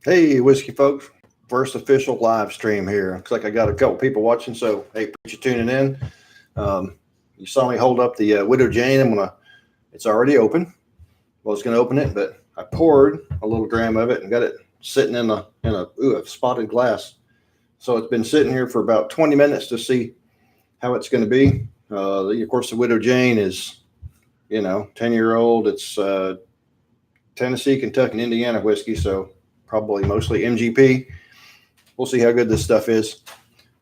Hey, whiskey folks, first official live stream here. Looks like I got a couple people watching, so hey, appreciate you tuning in. You saw me hold up the Widow Jane. It's already open. Well, it's gonna open it, but I poured a little dram of it and got it sitting in a spotted glass. So it's been sitting here for about 20 minutes to see how it's going to be. Of course, the Widow Jane is, 10-year-old. It's Tennessee, Kentucky, and Indiana whiskey, so probably mostly MGP. We'll see how good this stuff is,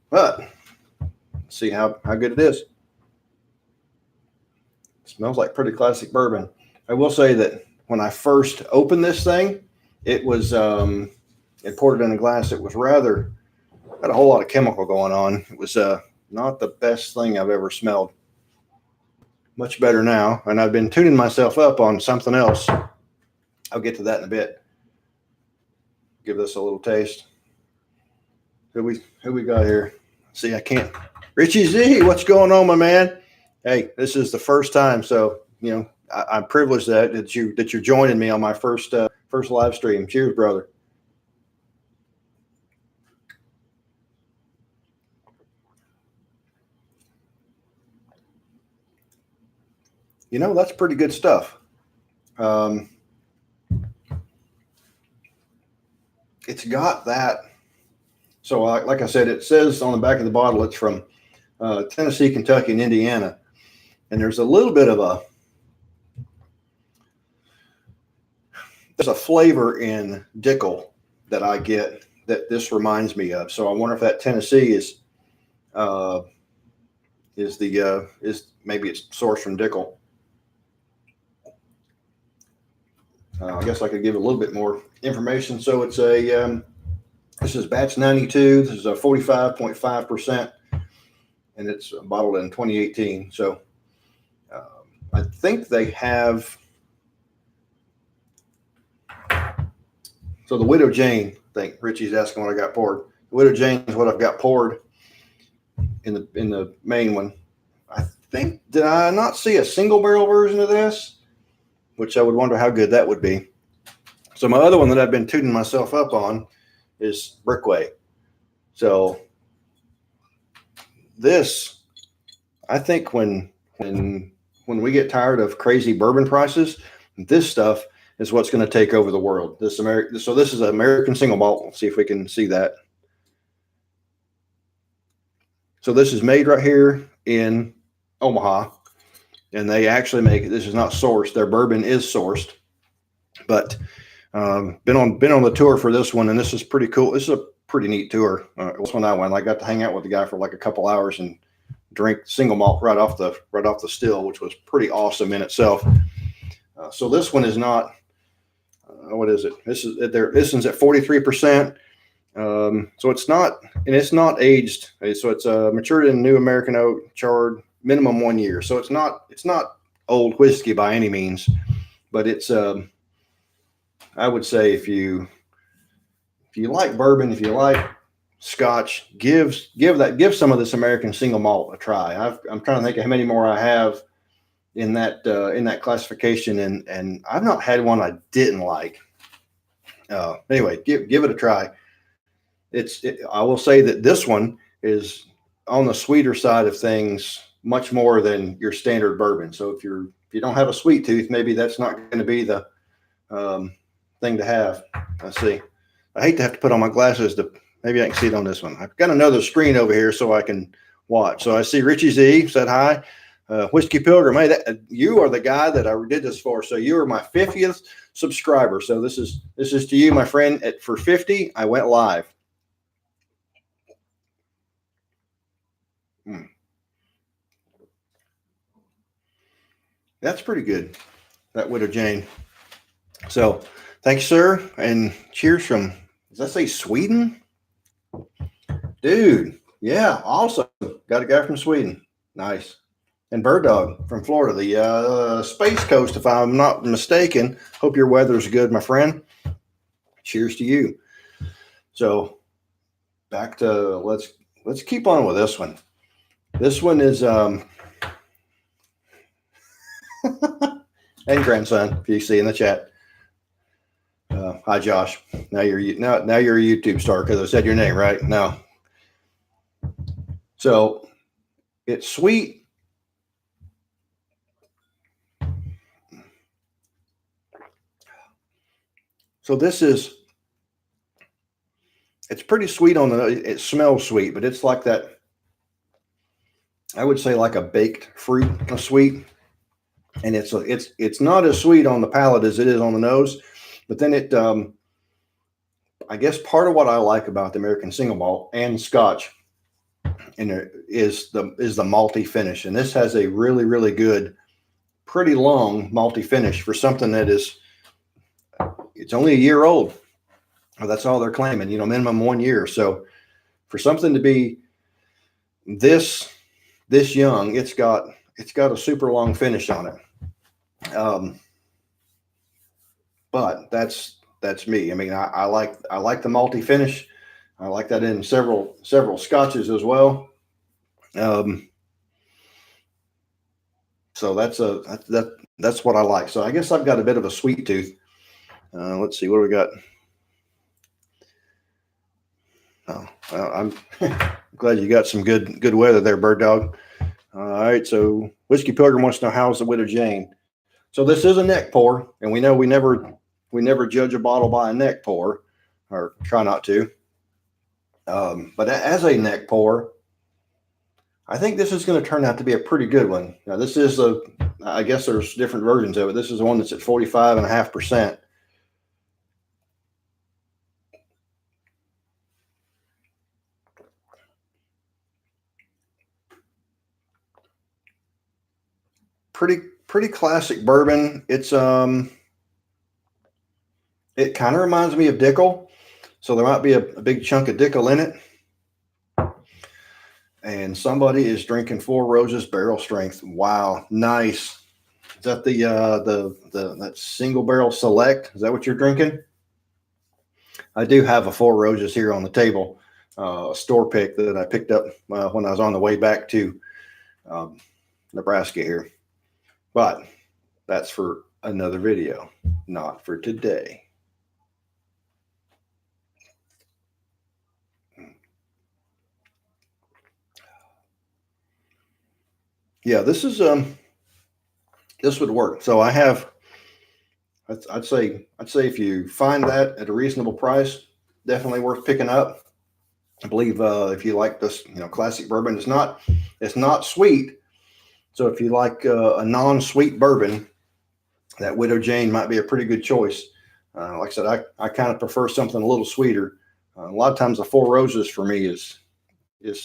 but see how good it is. It smells like pretty classic bourbon. I will say that when I first opened this thing, it was it poured it in a glass. It was had a whole lot of chemical going on. It was not the best thing I've ever smelled. Much better now, and I've been tuning myself up on something else. I'll get to that in a bit. Give this a little taste. Who we got here? See, I can't. Richie Z, what's going on, my man? Hey, this is the first time, so I'm privileged that you're joining me on my first live stream. Cheers, brother. That's pretty good stuff. It's got that. So, like I said, it says on the back of the bottle it's from Tennessee, Kentucky, and Indiana, and there's a little bit of there's a flavor in Dickel that I get that this reminds me of. So I wonder if that Tennessee is maybe it's sourced from Dickel. I guess I could give a little bit more information. So it's this is batch 92. This is a 45.5%, and it's bottled in 2018. So I think they have. So the Widow Jane, I think Richie's asking what I got poured. The Widow Jane is what I've got poured in the main one. I think, did I not see a single barrel version of this? Which I would wonder how good that would be. So my other one that I've been tuning myself up on is Brickway. So this, I think when we get tired of crazy bourbon prices, this stuff is what's going to take over the world. So this is an American single malt. Let's see if we can see that. So this is made right here in Omaha. And they actually make it. This is not sourced. Their bourbon is sourced, but been on the tour for this one, and this is pretty cool. This is a pretty neat tour. This one I went. I got to hang out with the guy for like a couple hours and drink single malt right off the still, which was pretty awesome in itself. So this one is not. What is it? This one's at 43%. So it's not aged. So it's matured in new American oak, charred. Minimum 1 year. So it's not old whiskey by any means, but it's I would say if you like bourbon, if you like Scotch, give some of this American single malt a try. I'm trying to think of how many more I have in that classification, and I've not had one I didn't like. Anyway, give it a try. I will say that this one is on the sweeter side of things, much more than your standard bourbon. So if you don't have a sweet tooth, maybe that's not going to be the thing to have. Let's see. I hate to have to put on my glasses maybe I can see it on this one. I've got another screen over here so I can watch. So I see Richie Z said hi. Whiskey Pilgrim, hey, you are the guy that I did this for. So you are my 50th subscriber. So this is to you, my friend. For 50, I went live. That's pretty good, that Widow Jane. So thanks, sir. And cheers from, does that say Sweden? Dude, yeah, awesome. Got a guy from Sweden. Nice. And Bird Dog from Florida, the Space Coast, if I'm not mistaken. Hope your weather's good, my friend. Cheers to you. So back to, let's keep on with this one. This one is and grandson, if you see in the chat. Hi, Josh. Now you're a YouTube star because I said your name right now. So it's sweet. So it's pretty sweet it smells sweet, but it's like that. I would say like a baked fruit of sweet, and it's not as sweet on the palate as it is on the nose, but then I guess part of what I like about the American single malt and Scotch is the malty finish, and this has a really good, pretty long malty finish for something that it's only a year old. Well, that's all they're claiming, minimum 1 year. So for something to be this young, it's got a super long finish on it. But that's me. I mean, I like the malty finish. I like that in several scotches as well. So that's what I like. So I guess I've got a bit of a sweet tooth. Let's see, what do we got? Oh, well, I'm glad you got some good weather there, Bird Dog. All right, so Whiskey Pilgrim wants to know, how's the Widow Jane? So this is a neck pour, and we know we never judge a bottle by a neck pour, or try not to. But as a neck pour, I think this is going to turn out to be a pretty good one. Now, this is I guess there's different versions of it. This is the one that's at 45.5%. Pretty classic bourbon. It's it kind of reminds me of Dickel, so there might be a big chunk of Dickel in it. And somebody is drinking Four Roses barrel strength. Wow, nice. Is that that single barrel select? Is that what you're drinking? I do have a Four Roses here on the table, a store pick that I picked up when I was on the way back to Nebraska here. But that's for another video, not for today. Yeah, this would work. So I'd say if you find that at a reasonable price, definitely worth picking up. I believe if you like this, classic bourbon, it's not sweet. So if you like a non-sweet bourbon, that Widow Jane might be a pretty good choice. Like I said, I kind of prefer something a little sweeter. A lot of times the Four Roses for me is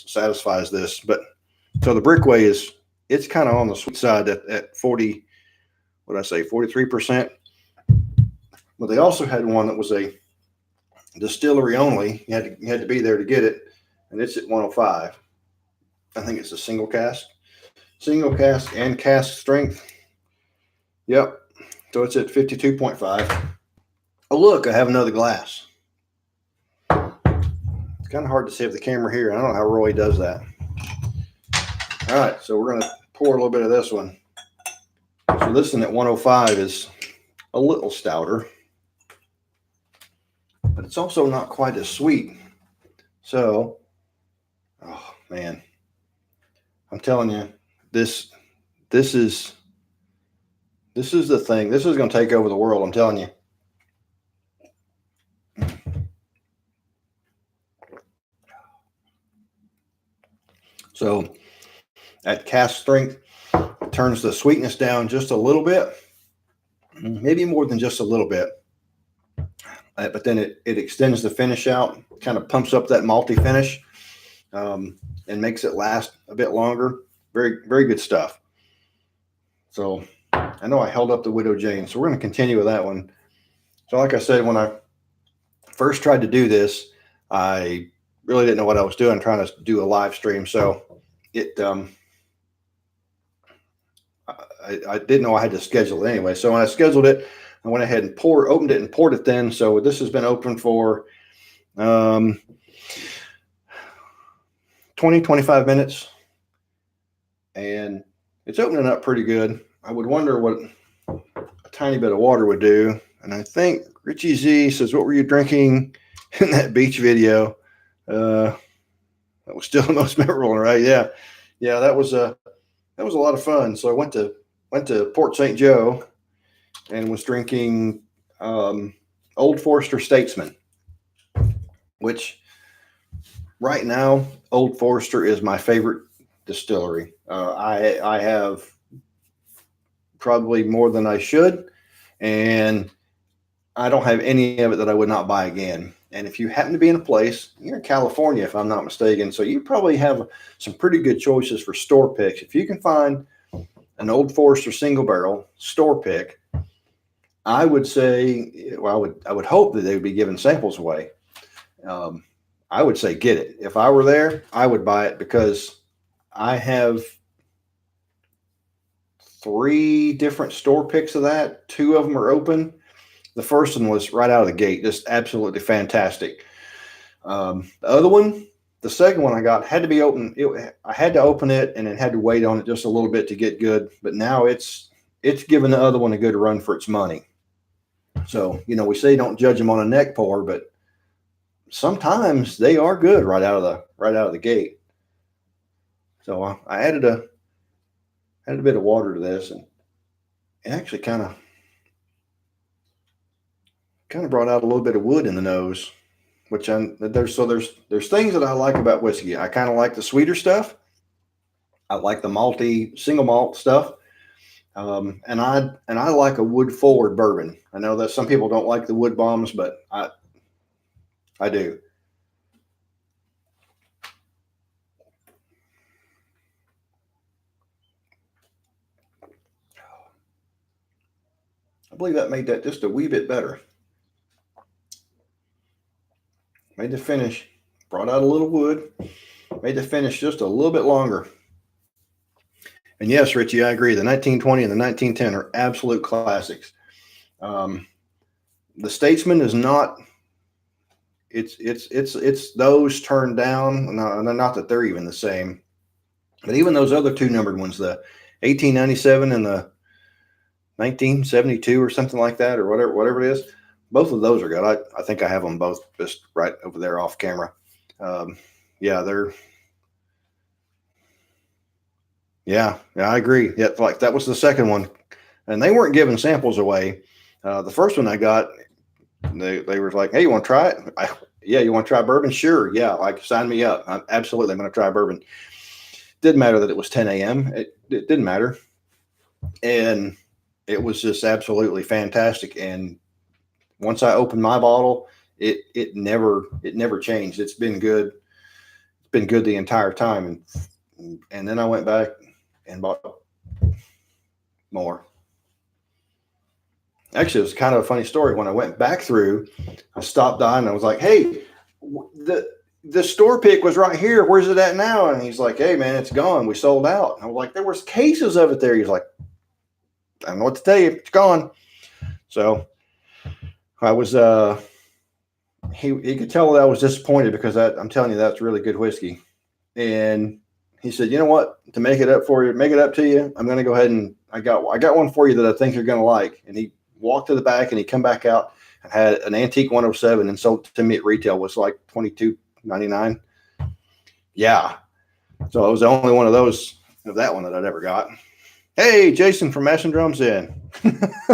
satisfies this, but so the Brickway it's kind of on the sweet side at 40. What did I say? 43%. But they also had one that was a distillery only. You had to be there to get it, and it's at 105. I think it's a single cask and cask strength. Yep. So it's at 52.5. Oh, look, I have another glass. It's kind of hard to see with the camera here. I don't know how Roy does that. All right, so we're going to pour a little bit of this one. So this one at 105 is a little stouter, but it's also not quite as sweet. So, oh man, I'm telling you, this is the thing. This is going to take over the world. I'm telling you. So at cask strength, it turns the sweetness down just a little bit, maybe more than just a little bit. But then it extends the finish out, kind of pumps up that malty finish, and makes it last a bit longer. Very, very good stuff. So I know I held up the Widow Jane, so we're going to continue with that one. So like I said, when I first tried to do this, I really didn't know what I was doing, trying to do a live stream. So I didn't know I had to schedule it anyway. So when I scheduled it, I went ahead and opened it and poured it then. So this has been open for 20, 25 minutes. And it's opening up pretty good. I would wonder what a tiny bit of water would do. And I think Richie Z says, what were you drinking in that beach video? That was still the most memorable, right? Yeah. Yeah, that was a lot of fun. So I went to Port St. Joe and was drinking Old Forester Statesman, which right now Old Forester is my favorite distillery. I have probably more than I should, and I don't have any of it that I would not buy again. And if you happen to be in a place, you're in California, if I'm not mistaken, so you probably have some pretty good choices for store picks. If you can find an Old Forester single barrel store pick, I would say, well, I would hope that they would be giving samples away. I would say get it. If I were there, I would buy it because I have 3 different store picks of that. 2 of them are open. The first one was right out of the gate, just absolutely fantastic. The other one, the second one I got had to be open. I had to open it and then had to wait on it just a little bit to get good. But now it's giving the other one a good run for its money. So, we say don't judge them on a neck pour, but sometimes they are good right out of the gate. So I added a bit of water to this, and it actually kind of brought out a little bit of wood in the nose, which there's things that I like about whiskey. I kind of like the sweeter stuff. I like the malty single malt stuff. And I like a wood forward bourbon. I know that some people don't like the wood bombs, but I do. I believe that made that just a wee bit better. Made the finish, brought out a little wood, made the finish just a little bit longer. And yes, Richie, I agree. The 1920 and the 1910 are absolute classics. The Statesman is not. It's those turned down. Not that they're even the same, but even those other 2 numbered ones, the 1897 and the 1972 or something like that, or whatever it is. Both of those are good. I think I have them both just right over there off camera. Yeah, I agree. Yeah, like that was the second one, and they weren't giving samples away. The first one I got, they were like, "Hey, you want to try it?" Yeah, you want to try bourbon? Sure. Yeah, like sign me up. I'm going to try bourbon. Didn't matter that it was 10 a.m. It didn't matter, and it was just absolutely fantastic. And once I opened my bottle, it never changed. It's been good. It's been good the entire time, and then I went back and bought more. Actually, it was kind of a funny story. When I went back through, I stopped by and I was like, "Hey, the store pick was right here. Where's it at now?" And he's like, "Hey, man, it's gone. We sold out." And I was like, "There was cases of it there." He's like, "I don't know what to tell you. It's gone." So I was he could tell that I was disappointed because I'm telling you, that's really good whiskey. And he said, "You know what? To make it up to you, I'm going to go ahead and I got one for you that I think you're going to like." And he walked to the back and he come back out and had an antique 107 and sold it to me at retail. It was like $22.99. Yeah. So it was the only one of that one that I'd ever got. Hey, Jason from Mason Drums in.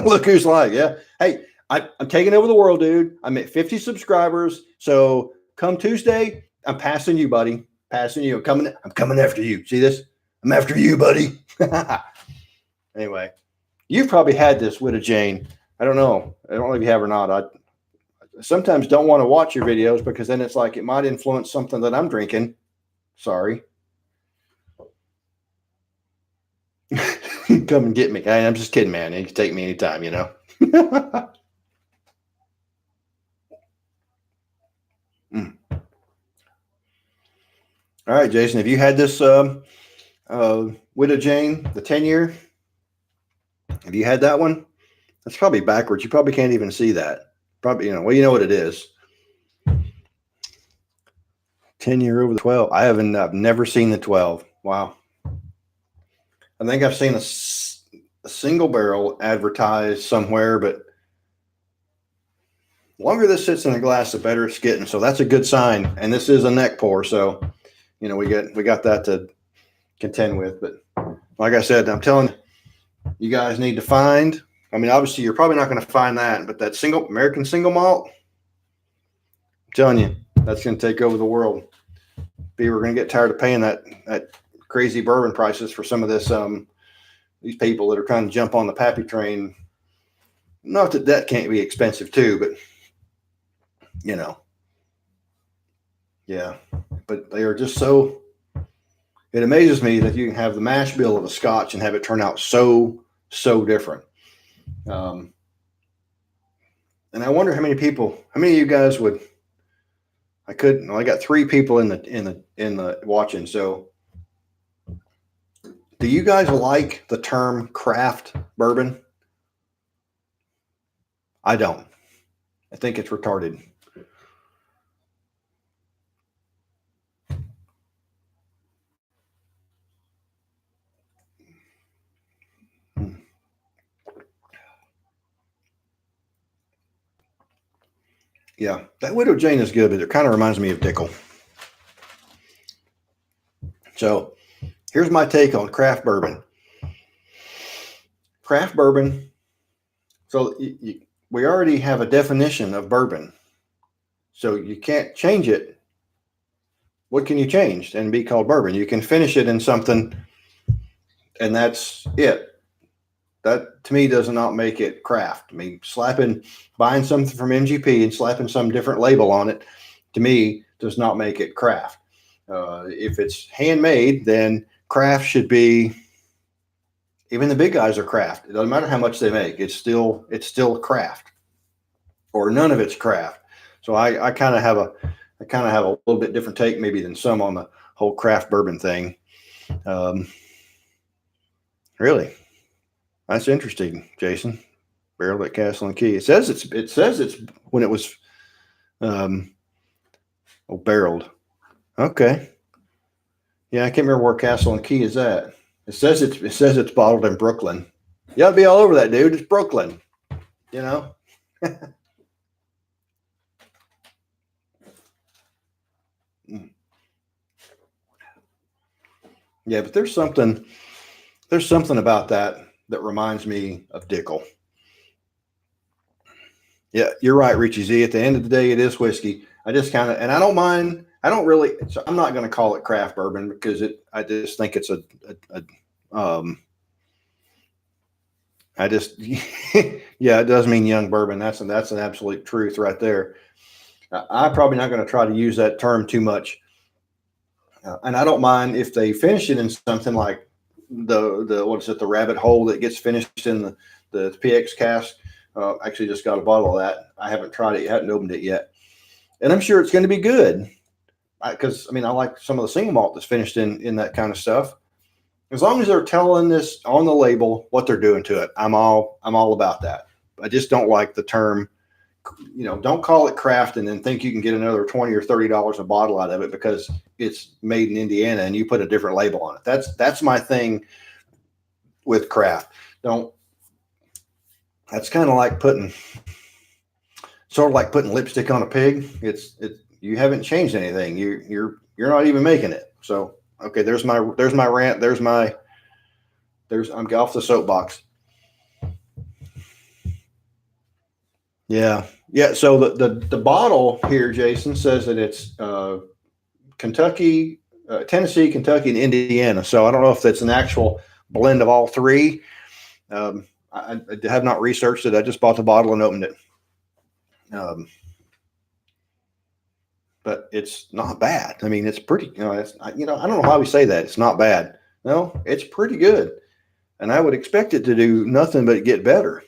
Look who's like, yeah. Hey, I'm taking over the world, dude. I'm at 50 subscribers. So come Tuesday, I'm passing you, buddy. Passing you. I'm coming after you. See this? I'm after you, buddy. Anyway, you've probably had this with a Jane. I don't know if you have or not. I sometimes don't want to watch your videos because then it's like it might influence something that I'm drinking. Sorry. Come and get me. I'm just kidding, man. You can take me anytime, you know. All right, Jason, have you had this Widow Jane, the 10-year? Have you had that one? That's probably backwards. You probably can't even see that. Probably, you know what it is. 10-year over the 12. I've never seen the 12. Wow. I think I've seen a single barrel advertised somewhere, but The longer this sits in a glass, the better it's getting. So that's a good sign. And this is a neck pour, so we got that to contend with. But like I said, I'm telling you guys need to find. I mean, obviously, you're probably not going to find that, but that American single malt, I'm telling you, that's going to take over the world. We're going to get tired of paying that crazy bourbon prices for some of this. These people that are trying to jump on the Pappy train. Not that can't be expensive too, but yeah. But they are just so. It amazes me that you can have the mash bill of a Scotch and have it turn out so different. And I wonder how many of you guys would. I got 3 people in the watching. So, do you guys like the term craft bourbon? I don't. I think it's retarded. Yeah, that Widow Jane is good, but it kind of reminds me of Dickel. So here's my take on craft bourbon. Craft bourbon. So we already have a definition of bourbon. So you can't change it. What can you change and be called bourbon? You can finish it in something, and that's it. That to me does not make it craft. I mean, buying something from MGP and slapping some different label on it, to me, does not make it craft. If it's handmade, then craft should be. Even the big guys are craft. It doesn't matter how much they make. It's still craft, or none of it's craft. So I kind of have a little bit different take maybe than some on the whole craft bourbon thing. Really. That's interesting, Jason. Barreled at Castle and Key. It says it's when it was barreled. Okay. Yeah, I can't remember where Castle and Key is at. It says it's bottled in Brooklyn. You ought to be all over that, dude. It's Brooklyn. Yeah, but there's something about that reminds me of Dickel. Yeah, you're right, Richie Z. At the end of the day, it is whiskey. I just kind of, and I don't mind. I don't really. So I'm not going to call it craft bourbon because I just think it's yeah, it does mean young bourbon. That's an absolute truth right there. I'm probably not going to try to use that term too much. And I don't mind if they finish it in something like the rabbit hole that gets finished in the PX cask. Actually just got a bottle of that. I haven't tried it yet, haven't opened it yet. And I'm sure it's going to be good. Because I like some of the single malt that's finished in that kind of stuff. As long as they're telling this on the label what they're doing to it, I'm all about that. I just don't like the term. Don't call it craft and then think you can get another $20 or $30 a bottle out of it because it's made in Indiana and you put a different label on it. That's my thing with craft. That's kind of like putting lipstick on a pig. You haven't changed anything. You're not even making it. So okay, there's my rant. I'm off the soapbox. Yeah. So the bottle here, Jason, says that it's Kentucky, Tennessee, Kentucky, and Indiana. So I don't know if that's an actual blend of all 3. I have not researched it. I just bought the bottle and opened it. But it's not bad. I mean, it's pretty. I don't know how we say that. It's not bad. No, it's pretty good, and I would expect it to do nothing but get better.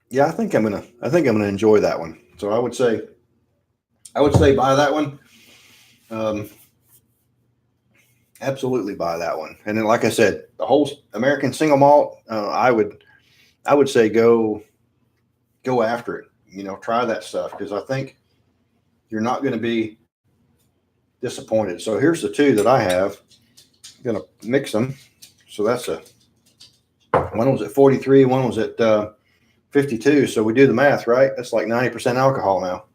Yeah, I think I'm gonna enjoy that one. So I would say buy that one. Absolutely buy that one. And then, like I said, the whole American single malt, I would say go after it. Try that stuff because I think you're not going to be disappointed. So here's the 2 that I have. gonna mix them. So that's one was at 43, one was at 52. So we do the math, right? That's like 90% alcohol now.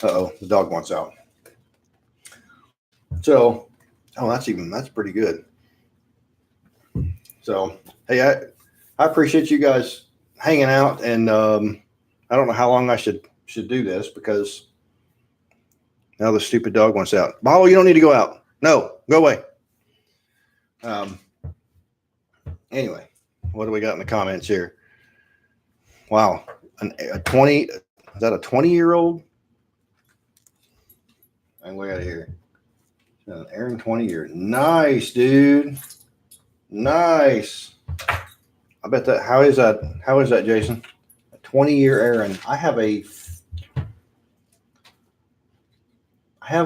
Uh-oh, the dog wants out. So, that's pretty good. So, hey, I appreciate you guys hanging out, and I don't know how long I should do this because now the stupid dog wants out. Bobble, you don't need to go out. No, go away. Anyway, what do we got in the comments here? Wow, a 20, is that a 20-year-old? And look at it here. An Aaron 20-year. Nice, dude. Nice. I bet that. How is that, Jason? A 20-year Aaron. I have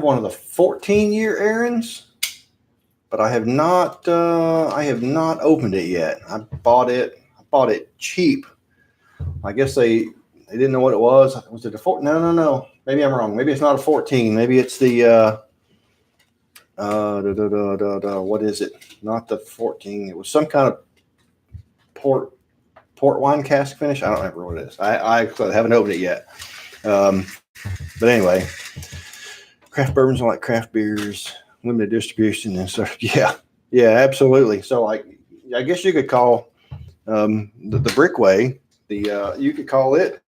one of the 14-year Aarons, but I have not opened it yet. I bought it cheap. I guess they didn't know what it was. Was it a 14? No. Maybe I'm wrong. Maybe it's not a 14. Maybe it's the what is it? Not the 14. It was some kind of port wine cask finish. I don't remember what it is. I haven't opened it yet. But anyway, craft bourbons are like craft beers, limited distribution and stuff. Yeah, absolutely. So I guess you could call the Brickway you could call it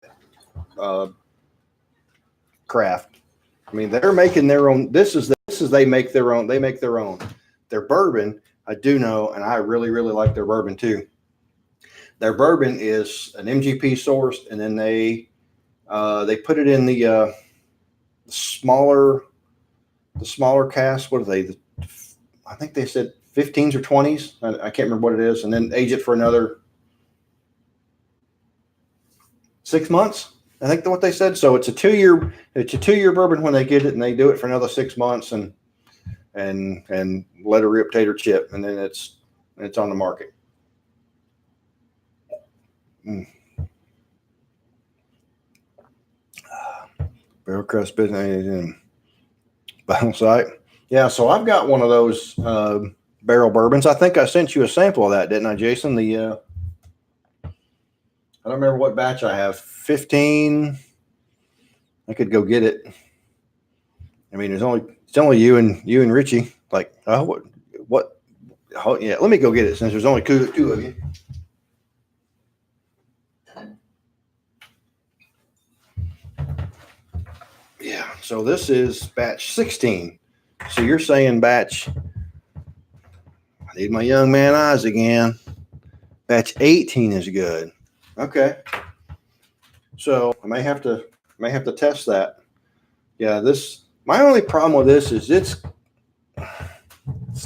craft. I mean, they're making their own. This is they make their own. They make their own. Their bourbon, I do know, and I really, really like their bourbon too. Their bourbon is an MGP sourced, and then they put it in the smaller casks. What are they? I think they said 15s or 20s. I can't remember what it is, and then age it for another 6 months. I think that's what they said. So it's a 2-year bourbon when they get it, and they do it for another 6 months and let it rip, tater chip, and then it's on the market. Barrel crust business and bottle site. Yeah, so I've got one of those barrel bourbons. I think I sent you a sample of that, didn't I, Jason? I don't remember what batch I have. 15. I could go get it. I mean, it's only you and Richie. Like, what? Oh, yeah, let me go get it since there's only two of you. Yeah, so this is batch 16. So you're saying batch, I need my young man eyes again. Batch 18 is good. Okay. So I may have to test that. Yeah, my only problem with this is it's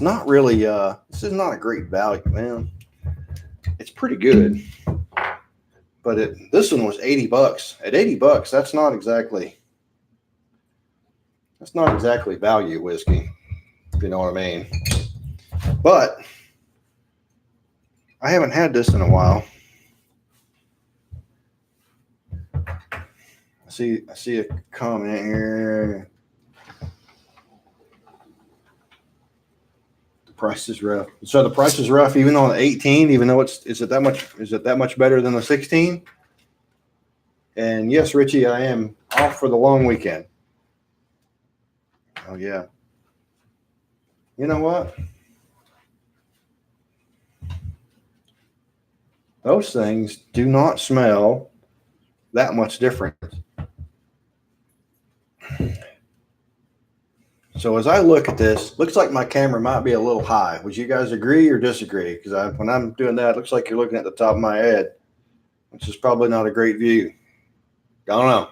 not really this is not a great value, man. It's pretty good. But this one was $80. At $80, that's not exactly value whiskey, if you know what I mean. But I haven't had this in a while. I see a comment here. The price is rough. So the price is rough even on the 18, even though is it that much better than the 16? And yes, Richie, I am off for the long weekend. Oh yeah. You know what? Those things do not smell that much different. So as I look at this, looks like my camera might be a little high. Would you guys agree or disagree? Because when I'm doing that, it looks like you're looking at the top of my head, which is probably not a great view. Don't know.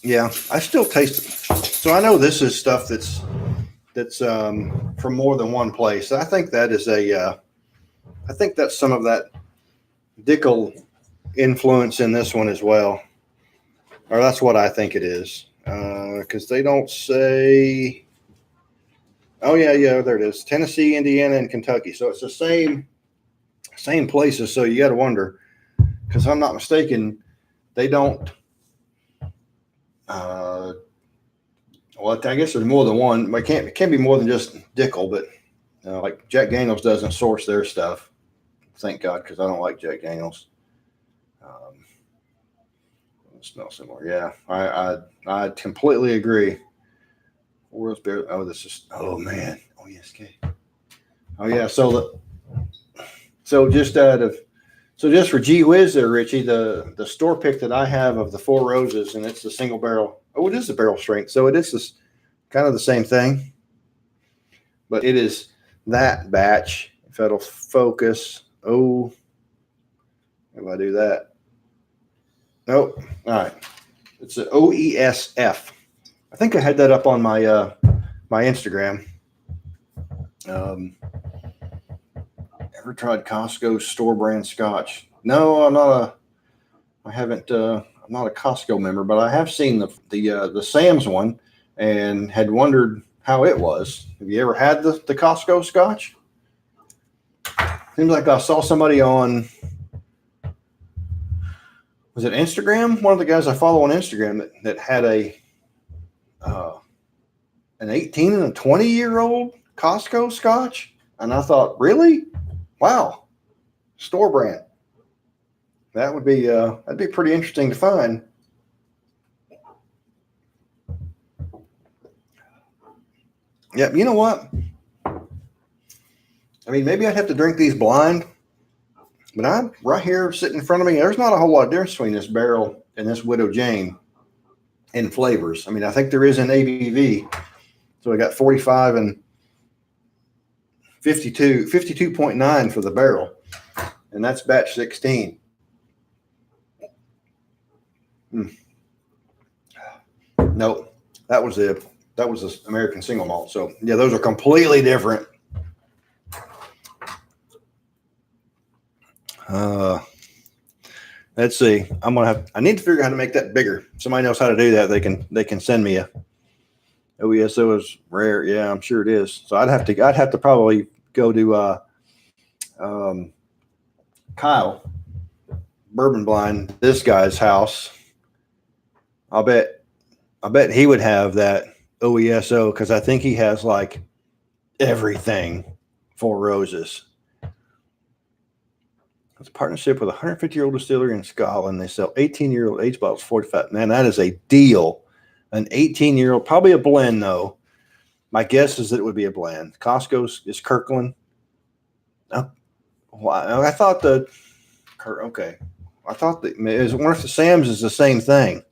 Yeah, I still taste it. So I know this is stuff that's from more than one place. I think that is I think that's some of that Dickel influence in this one as well, or that's what I think it is. because they don't say. Oh yeah, there it is. Tennessee, Indiana, and Kentucky. So it's the same places. So you got to wonder, because I'm not mistaken, they don't. Well, I guess there's more than one. It can't be more than just Dickel, but like Jack Daniels doesn't source their stuff. Thank God, because I don't like Jack Daniels. It smells similar. Yeah, I completely agree. World's beer. Oh, this is. Oh man. Oh yes, okay. Oh yeah. So just for Gee Whiz there, Richie, the store pick that I have of the Four Roses, and it's the single barrel. Oh, it is the barrel strength. So it is this kind of the same thing, but it is that batch. If that'll focus. Oh, if I do that. Nope. All right. It's an OESF. I think I had that up on my my Instagram. Ever tried Costco store brand scotch? No, I haven't. I'm not a Costco member, but I have seen the Sam's one and had wondered how it was. Have you ever had the Costco scotch? Seems like I saw somebody on. Was it Instagram? One of the guys I follow on Instagram that had an 18 and a 20-year-old Costco scotch, and I thought, really? Wow, store brand. That would be that'd be pretty interesting to find. Yeah, you know what? I mean, maybe I'd have to drink these blind, but I'm right here sitting in front of me. There's not a whole lot of difference between this barrel and this Widow Jane in flavors. I mean, I think there is an ABV. So I got 45 and 52.9 for the barrel, and that's batch 16. Nope, that was the American single malt. So yeah, those are completely different. Let's see. I need to figure out how to make that bigger. If somebody knows how to do that, they can send me a. OESO is rare. Yeah, I'm sure it is. So I'd have to probably go to Kyle Bourbon Blind, this guy's house. I'll bet he would have that OESO, because I think he has like everything Four Roses. It's a partnership with a 150-year-old distillery in Scotland. They sell 18-year-old aged bottles, 45. Man, that is a deal. An 18-year-old, probably a blend though. My guess is that it would be a blend. Costco's is Kirkland. Oh, wow. I thought I thought that is one of the Sam's is the same thing.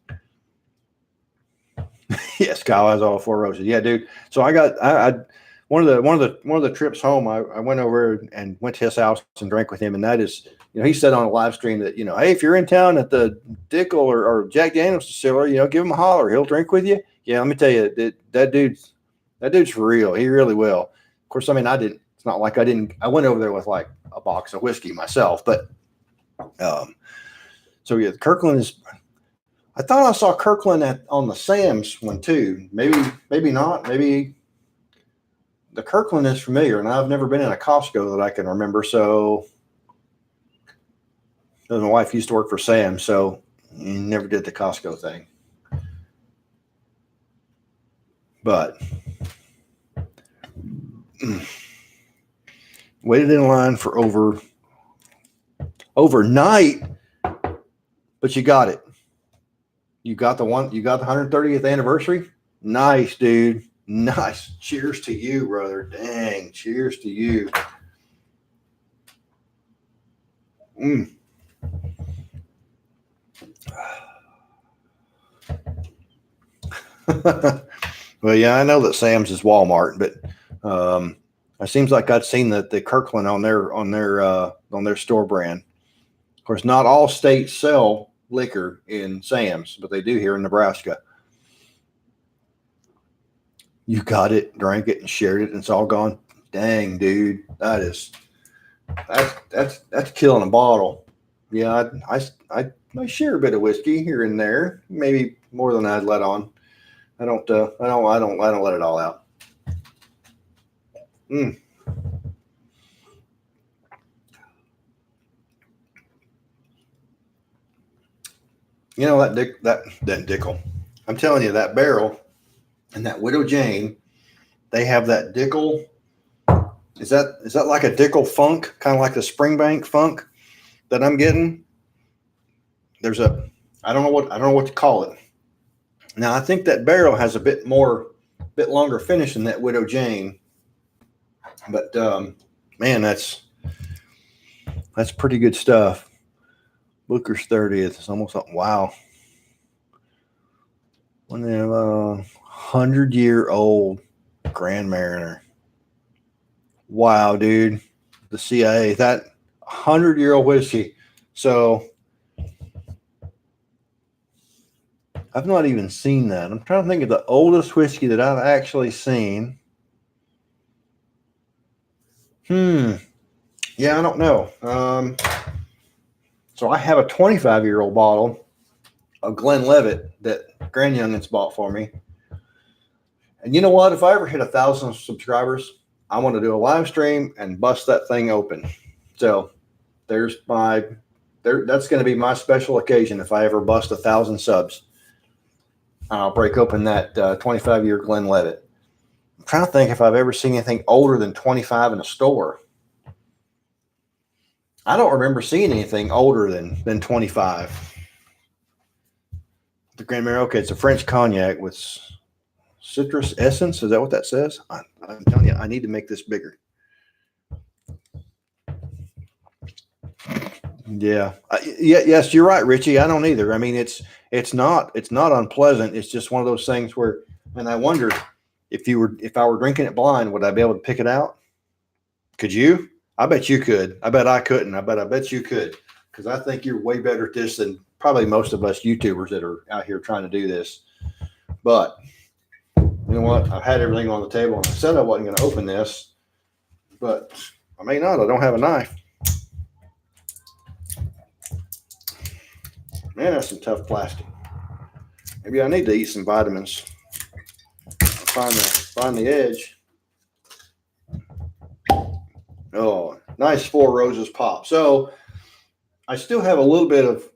Yes, Kyle has all Four Roses. Yeah, dude. So I one of the trips home, I went over and went to his house and drank with him, and that is, he said on a live stream that, hey, if you're in town at the Dickel or Jack Daniels distillery, give him a holler. He'll drink with you. Yeah, let me tell you, that dude's for real. He really will. Of course, I mean, it's not like I went over there with like a box of whiskey myself, but so yeah, Kirkland is. I thought I saw Kirkland on the Sam's one too. Maybe not. Maybe the Kirkland is familiar, and I've never been in a Costco that I can remember. So my wife used to work for Sam's, so never did the Costco thing. But waited in line for overnight, but you got it. You got the 130th anniversary. Nice, dude. Nice. Cheers to you, brother. Dang. Cheers to you. Well, yeah, I know that Sam's is Walmart, but it seems like I'd seen the Kirkland on their store brand. Of course, not all states sell liquor in Sam's, but they do here in Nebraska. You got it, drank it, and shared it, and it's all gone. Dang, dude, that's killing a bottle. Yeah, I share a bit of whiskey here and there, maybe more than I'd let on. I don't let it all out. Mm. You know that Dickel. I'm telling you, that barrel and that Widow Jane, they have that Dickel. Is that like a Dickel funk, kind of like the Springbank funk that I'm getting? There's a I don't know what to call it. Now I think that barrel has a bit longer finish than that Widow Jane, but man, that's pretty good stuff. Booker's 30th. It's almost like, wow. 100-year-old Grand Mariner. Wow, dude. The CIA, that 100-year-old whiskey. So I've not even seen that. I'm trying to think of the oldest whiskey that I've actually seen. Yeah, I don't know. So I have a 25-year-old bottle of Glenlivet that Grand Youngins bought for me. And you know what? If I ever hit 1,000 subscribers, I want to do a live stream and bust that thing open. So that's going to be my special occasion. If I ever bust 1,000 subs, I'll break open that 25-year Glenlivet. I'm trying to think if I've ever seen anything older than 25 in a store. I don't remember seeing anything older than 25. The Grand Marnier, okay, it's a French cognac with citrus essence. Is that what that says? I'm telling you, I need to make this bigger. Yeah. Yes, you're right, Richie. I don't either. I mean, it's not unpleasant. It's just one of those things where, and I wonder if I were drinking it blind, would I be able to pick it out? Could you? I bet you could. I bet I couldn't. I bet you could, because I think you're way better at this than probably most of us YouTubers that are out here trying to do this. But you know what? I've had everything on the table, and I said I wasn't going to open this, but I may not. I don't have a knife. Man, that's some tough plastic. Maybe I need to eat some vitamins. Find the edge. Oh, nice 4 Roses pop. So I still have a little bit of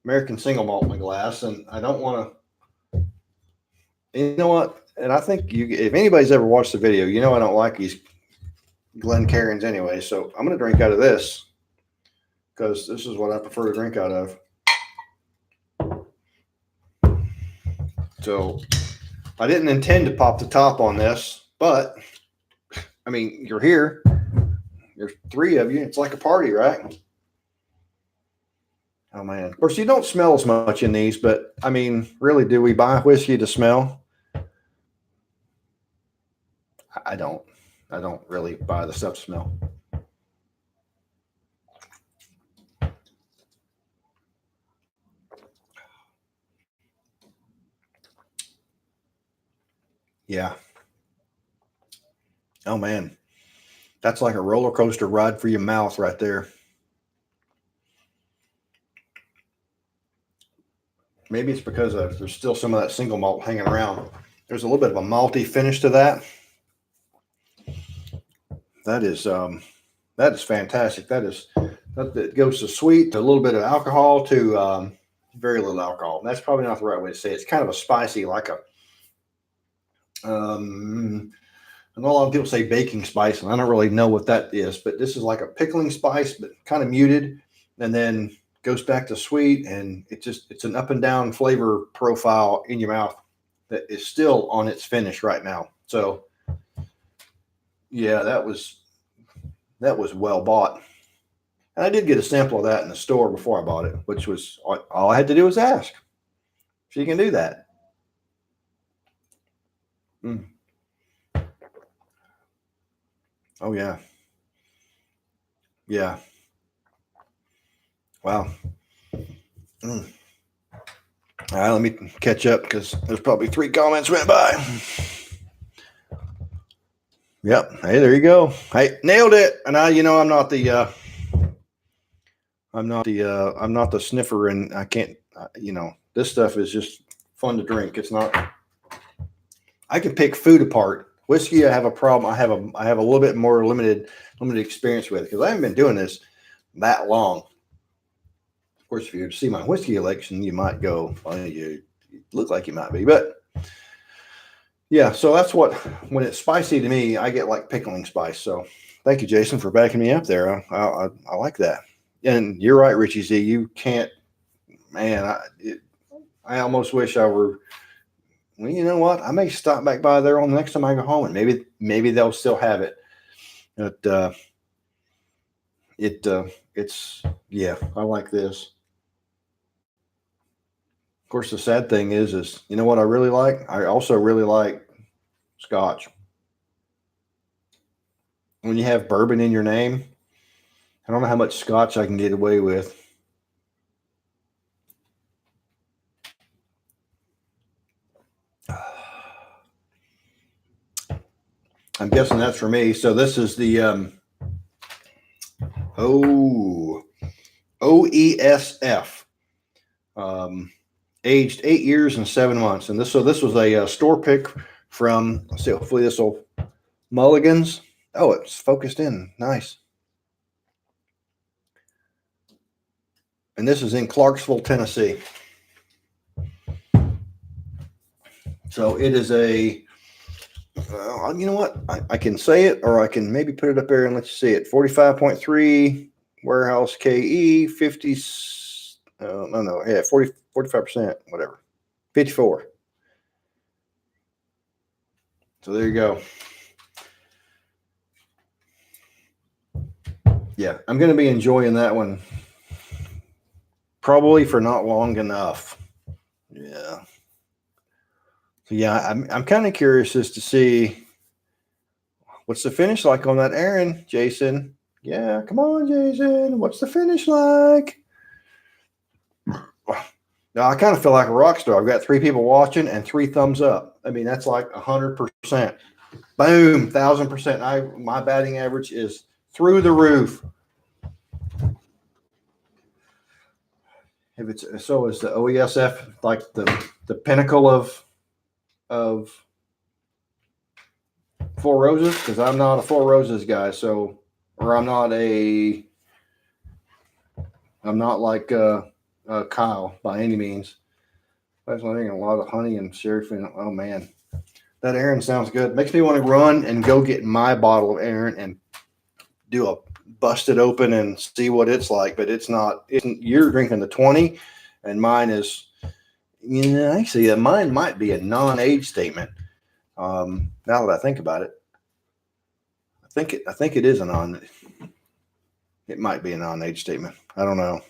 American single malt in my glass, and I don't want to. You know what? And I think if anybody's ever watched the video, you know I don't like these Glencairns anyway. So I'm going to drink out of this because this is what I prefer to drink out of. So I didn't intend to pop the top on this, but I mean, you're here. There's 3 of you. It's like a party, right? Oh man. Of course, you don't smell as much in these, but I mean, really, do we buy whiskey to smell? I don't really buy the stuff to smell. Yeah. Oh man. That's like a roller coaster ride for your mouth right there. Maybe it's because there's still some of that single malt hanging around. There's a little bit of a malty finish to that. That is fantastic. That goes to sweet, to a little bit of alcohol, to very little alcohol. That's probably not the right way to say it. It's kind of a spicy, like a I know a lot of people say baking spice, and I don't really know what that is, but this is like a pickling spice, but kind of muted, and then goes back to sweet, and it's an up and down flavor profile in your mouth that is still on its finish right now. So yeah, that was well bought. And I did get a sample of that in the store before I bought it, which was all I had to do was ask. She can do that. Mm. Oh yeah. Yeah. Wow. Mm. All right, let me catch up because there's probably 3 comments went by. Yep. Hey, there you go. Hey, nailed it. And I'm not the sniffer, and I can't. This stuff is just fun to drink. It's not I can pick food apart. Whiskey, I have a problem. I have a little bit more limited experience with because I haven't been doing this that long. Of course, if you were to see my whiskey election, you might go, well, you look like you might be, but yeah. So that's what when it's spicy to me, I get like pickling spice. So thank you, Jason, for backing me up there. I like that. And you're right, Richie Z. You can't, man. I almost wish I were. Well, you know what? I may stop back by there on the next time I go home, and maybe they'll still have it. But it's yeah, I like this. Of course, the sad thing is you know what I really like? I also really like Scotch. When you have bourbon in your name, I don't know how much Scotch I can get away with. I'm guessing that's for me. So this is the OESF, aged 8 years and 7 months, and this was a store pick from. Let's see, hopefully this will Mulligan's. Oh, it's focused in, nice. And this is in Clarksville, Tennessee. So it is a. You know what? I can say it, or I can maybe put it up there and let you see it. 45.3 warehouse KE 50. No, yeah, 45%, whatever. 54. So there you go. Yeah, I'm going to be enjoying that one. Probably for not long enough. Yeah. So yeah, I'm kind of curious as to see what's the finish like on that Aaron, Jason. Yeah, come on, Jason. What's the finish like? Now I kind of feel like a rock star. I've got 3 people watching and 3 thumbs up. I mean, that's like 100%. Boom, 1,000%. My batting average is through the roof. If it's so, is the OESF like the pinnacle of Four Roses? Because I'm not a Four Roses guy, so or I'm not like Kyle by any means. That's I think a lot of honey and syrup. Oh man, that Aaron sounds good. Makes me want to run and go get my bottle of Aaron and do a bust it open and see what it's like. But it's not. You're drinking the 20, and mine is. Actually, mine might be a non-age statement. Now that I think about it, I think it is a non. It might be a non-age statement. I don't know.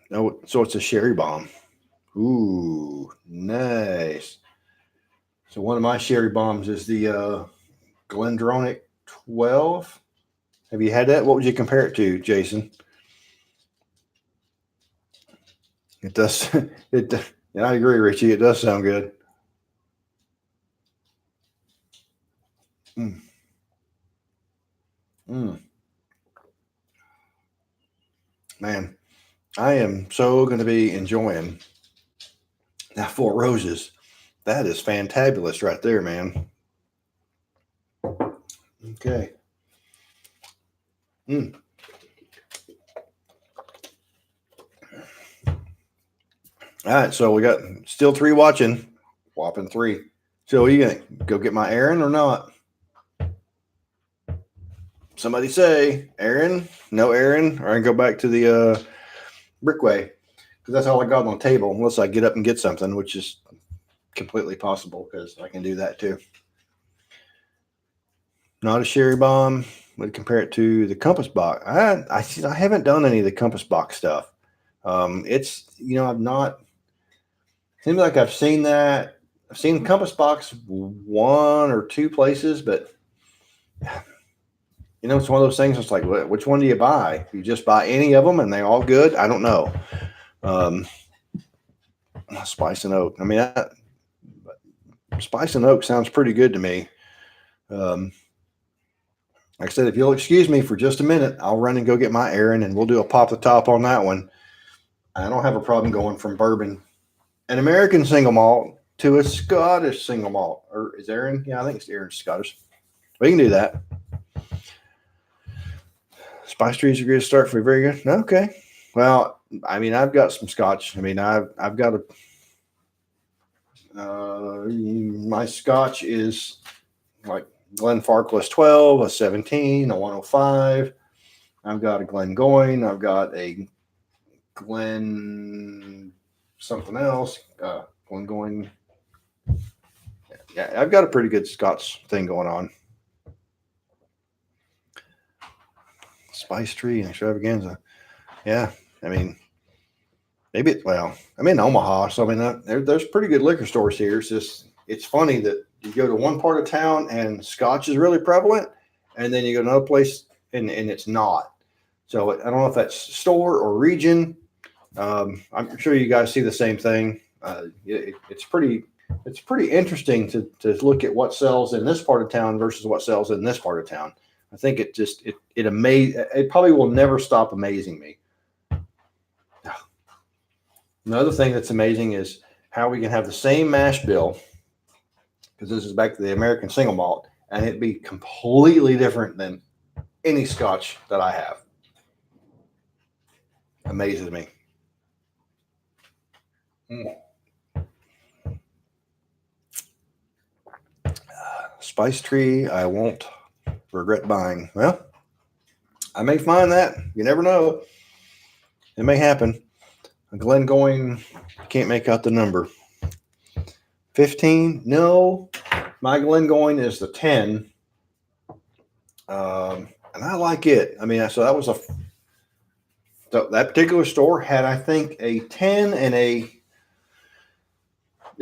No, so it's a sherry bomb. Ooh, nice. So one of my sherry bombs is the Glendronach 12. Have you had that? What would you compare it to, Jason? It does. Yeah, I agree, Richie. It does sound good. Mm. Mm. Man, I am so going to be enjoying that Four Roses. That is fantabulous right there, man. Okay. Mm. All right, so we got still 3 watching. Whopping 3. So are you going to go get my Aaron or not? Somebody say Aaron, no Aaron, or I can go back to the Brickway because that's all I got on the table unless I get up and get something, which is completely possible because I can do that too. Not a sherry bomb. Would compare it to the Compass Box. I haven't done any of the Compass Box stuff. It's I've not. Seems like I've seen that. I've seen Compass Box 1 or 2 places, but it's one of those things. It's like, which one do you buy? You just buy any of them, and they're all good. I don't know. Spice and oak. I mean, spice and oak sounds pretty good to me. Like I said, if you'll excuse me for just a minute, I'll run and go get my errand, and we'll do a pop the top on that one. I don't have a problem going from bourbon, an American single malt, to a Scottish single malt. Or is Aaron? Yeah, I think it's Aaron's Scottish. We can do that. Spice trees are good to start for. Very good. Okay. Well, I mean, I've got some Scotch. I mean, I've got my Scotch is like Glenfarclas 12, a 17, a 105. I've got a Glengoyne. I've got a Glen something else. Glengoyne. Yeah, I've got a pretty good Scotch thing going on. Spice Tree and Extravaganza. Yeah, I mean, maybe I'm in Omaha, so I mean, there's pretty good liquor stores here. It's funny that you go to one part of town and Scotch is really prevalent, and then you go to another place and it's not. So I don't know if that's store or region. I'm sure you guys see the same thing. It's pretty interesting to look at what sells in this part of town versus what sells in this part of town. I think it probably will never stop amazing me. Another thing that's amazing is how we can have the same mash bill, because this is back to the American single malt, and it'd be completely different than any Scotch that I have. Amazes me. Spice Tree, I won't regret buying. Well, I may find that. You never know. It may happen. Glengoyne, can't make out the number. 15? No. My Glengoyne is the 10. And I like it. I mean, so that was that particular store had, I think, a 10 and it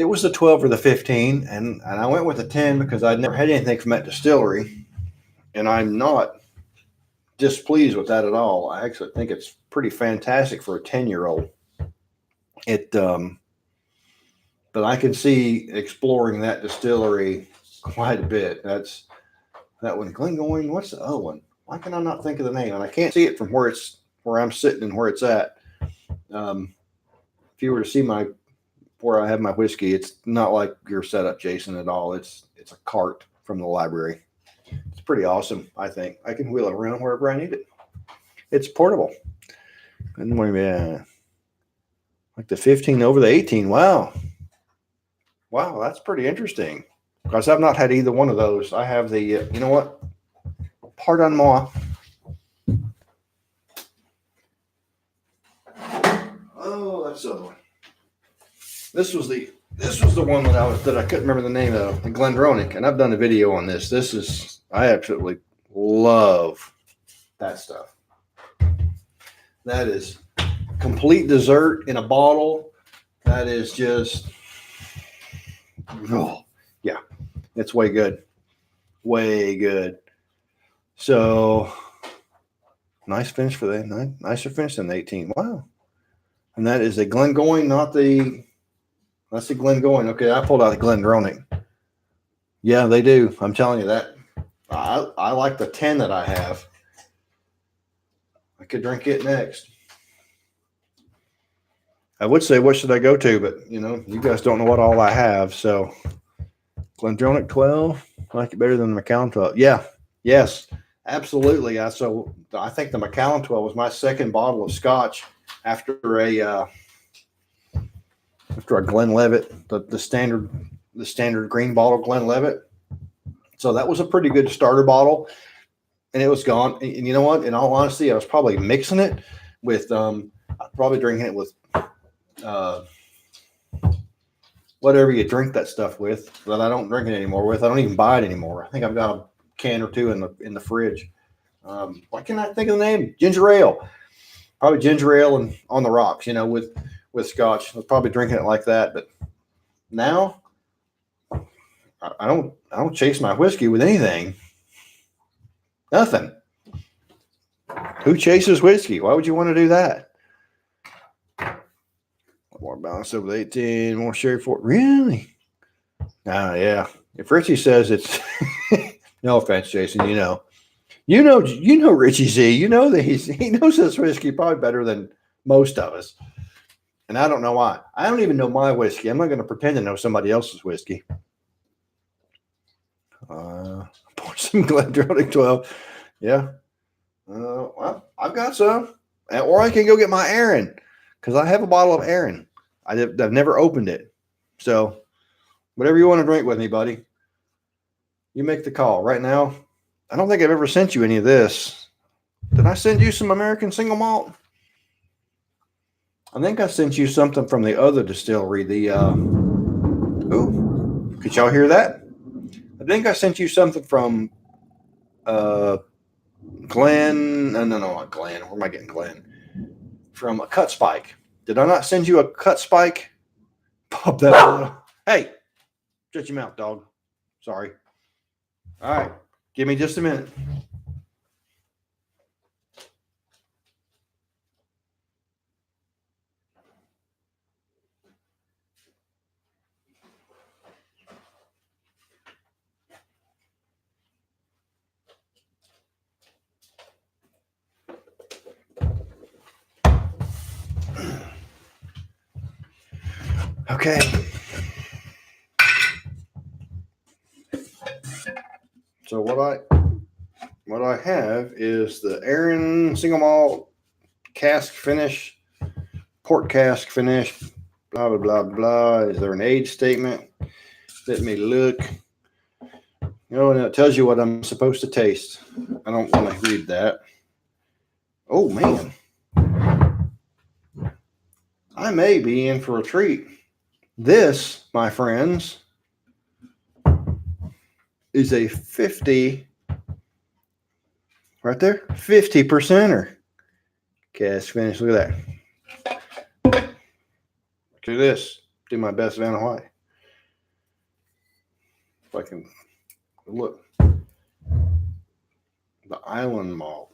was the 12 or the 15. And I went with the 10 because I'd never had anything from that distillery. And I'm not displeased with that at all. I actually think it's pretty fantastic for a 10-year-old. But I can see exploring that distillery quite a bit. That one, Glengoyne. What's the other one? Why can I not think of the name? And I can't see it from where I'm sitting and where it's at. If you were to see where I have my whiskey, it's not like your setup, Jason, at all. It's a cart from the library. It's pretty awesome. I think I can wheel it around wherever I need it. It's portable. And like the 15 over the 18. Wow, that's pretty interesting. Because I've not had either one of those. I have the, you know what? Pardon moi. Oh, that's the other one. This was the one that I couldn't remember the name of, the Glendronach, and I've done a video on this. I absolutely love that stuff. That is complete dessert in a bottle. That is just, yeah, it's way good. Way good. So, nice finish for that. Nicer finish than the 18. Wow. And that is a Glengoyne, that's the Glengoyne. Okay, I pulled out the Glendronach. Yeah, they do. I'm telling you that. I like the 10 that I have. I could drink it next. I would say, what should I go to? But, you guys don't know what all I have. So, Glendronach 12, I like it better than the Macallan 12. Yeah, yes, absolutely. So I think the Macallan 12 was my second bottle of Scotch after a Glenlivet, the standard green bottle Glenlivet. So that was a pretty good starter bottle, and it was gone. And you know what? In all honesty, I was probably mixing it with, probably drinking it with whatever you drink that stuff with, that I don't drink it anymore with. I don't even buy it anymore. I think I've got a can or two in the fridge. Why can't I think of the name? Ginger ale. Probably ginger ale and on the rocks, with Scotch. I was probably drinking it like that. But now I don't chase my whiskey with anything. Nothing. Who chases whiskey? Why would you want to do that? More balance over the 18, more sherry for really? Yeah. If Richie says it's no offense, Jason, you You know Richie Z. You know that he knows this whiskey probably better than most of us. And I don't know why. I don't even know my whiskey. I'm not going to pretend to know somebody else's whiskey. Pour some Glendronach 12. Yeah. Well, I've got some. Or I can go get my Aaron because I have a bottle of Aaron. I've never opened it. So whatever you want to drink with me, buddy, you make the call. Right now, I don't think I've ever sent you any of this. Did I send you some American single malt? I think I sent you something from the other distillery. Could y'all hear that? I think I sent you something from Glen. No, not Glen. Where am I getting Glen? From a Cut Spike. Did I not send you a Cut Spike? Pop that little. Hey, shut your mouth, dog. Sorry. All right. Give me just a minute. Okay. So what I have is the Aaron single malt cask finish, port cask finish, blah blah blah blah. Is there an age statement? Let me look. And it tells you what I'm supposed to taste. I don't want to read that. Oh man. I may be in for a treat. This, my friends, is a 50, right there, 50%er. Cask finish. Look at that. Look at this. Do my best Vanna White. If I can look. The Island Malt.